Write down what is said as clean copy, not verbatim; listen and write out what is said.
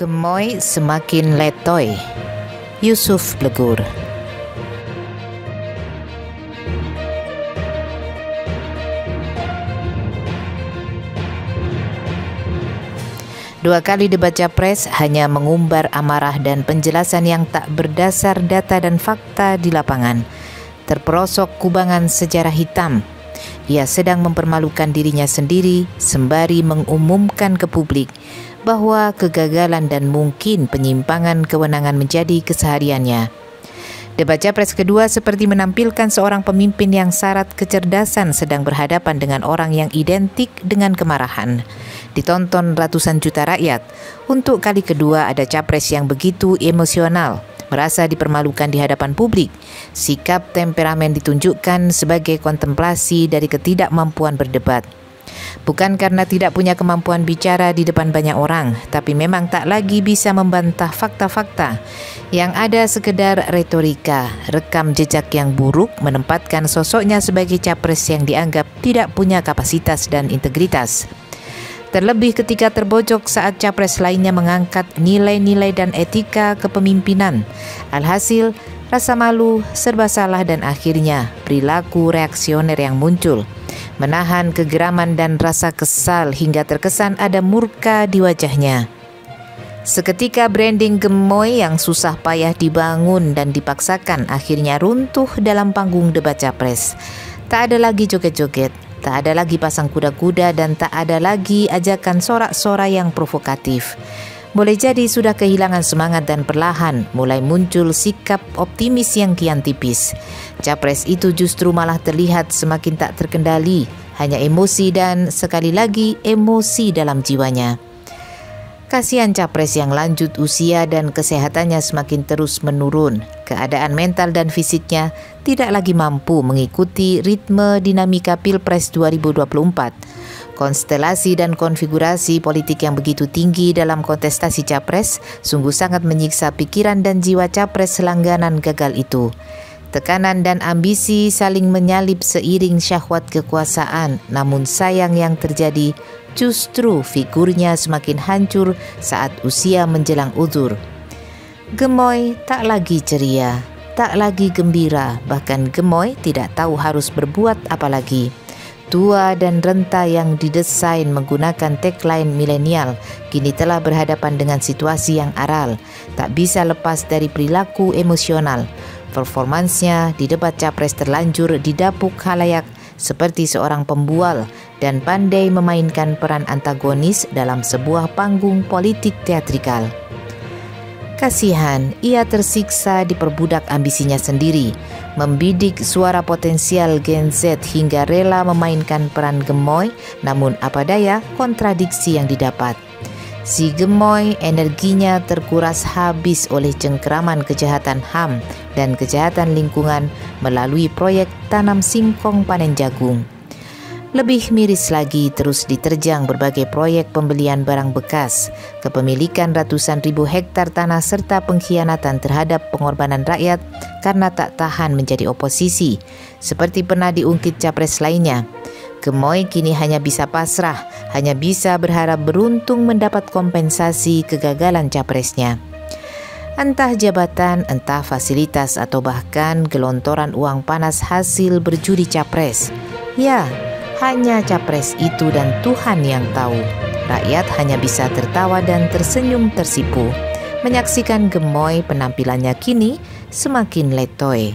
Gemoy semakin letoy, Yusuf Blegur. Dua kali debat Capres hanya mengumbar amarah dan penjelasan yang tak berdasar data dan fakta di lapangan. Terperosok kubangan sejarah hitam. Ia sedang mempermalukan dirinya sendiri sembari mengumumkan ke publik bahwa kegagalan dan mungkin penyimpangan kewenangan menjadi kesehariannya. Debat Capres kedua seperti menampilkan seorang pemimpin yang syarat kecerdasan sedang berhadapan dengan orang yang identik dengan kemarahan. Ditonton ratusan juta rakyat. Untuk kali kedua ada Capres yang begitu emosional, merasa dipermalukan di hadapan publik. Sikap temperamen ditunjukkan sebagai kontemplasi dari ketidakmampuan berdebat. Bukan karena tidak punya kemampuan bicara di depan banyak orang, tapi memang tak lagi bisa membantah fakta-fakta. Yang ada sekedar retorika, rekam jejak yang buruk menempatkan sosoknya sebagai capres yang dianggap tidak punya kapasitas dan integritas. Terlebih ketika terbojok saat capres lainnya mengangkat nilai-nilai dan etika kepemimpinan. Alhasil, rasa malu, serba salah dan akhirnya perilaku reaksioner yang muncul. Menahan kegeraman dan rasa kesal hingga terkesan ada murka di wajahnya. Seketika branding gemoy yang susah payah dibangun dan dipaksakan akhirnya runtuh dalam panggung debat Capres. Tak ada lagi joget-joget, tak ada lagi pasang kuda-kuda dan tak ada lagi ajakan sorak-sorai yang provokatif. Boleh jadi sudah kehilangan semangat dan perlahan mulai muncul sikap optimis yang kian tipis. Capres itu justru malah terlihat semakin tak terkendali, hanya emosi dan sekali lagi emosi dalam jiwanya. Kasihan Capres yang lanjut usia dan kesehatannya semakin terus menurun. Keadaan mental dan fisiknya tidak lagi mampu mengikuti ritme dinamika Pilpres 2024. Konstelasi dan konfigurasi politik yang begitu tinggi dalam kontestasi Capres sungguh sangat menyiksa pikiran dan jiwa Capres langganan gagal itu. Tekanan dan ambisi saling menyalip seiring syahwat kekuasaan, namun sayang yang terjadi justru figurnya semakin hancur saat usia menjelang uzur. Gemoy tak lagi ceria, tak lagi gembira, bahkan gemoy tidak tahu harus berbuat apa lagi. Tua dan renta yang didesain menggunakan tagline milenial kini telah berhadapan dengan situasi yang aral, tak bisa lepas dari perilaku emosional. Performansnya di debat Capres terlanjur didapuk khalayak seperti seorang pembual dan pandai memainkan peran antagonis dalam sebuah panggung politik teatrikal. Kasihan, ia tersiksa diperbudak ambisinya sendiri, membidik suara potensial Gen Z hingga rela memainkan peran gemoy, namun apa daya kontradiksi yang didapat. Si gemoy energinya terkuras habis oleh cengkeraman kejahatan HAM dan kejahatan lingkungan melalui proyek tanam singkong panen jagung. Lebih miris lagi terus diterjang berbagai proyek pembelian barang bekas, kepemilikan ratusan ribu hektar tanah serta pengkhianatan terhadap pengorbanan rakyat karena tak tahan menjadi oposisi, seperti pernah diungkit Capres lainnya. Gemoy kini hanya bisa pasrah, hanya bisa berharap beruntung mendapat kompensasi kegagalan Capresnya. Entah jabatan, entah fasilitas atau bahkan gelontoran uang panas hasil berjudi Capres. Ya, hanya Capres itu dan Tuhan yang tahu. Rakyat hanya bisa tertawa dan tersenyum tersipu menyaksikan gemoy penampilannya kini semakin letoy.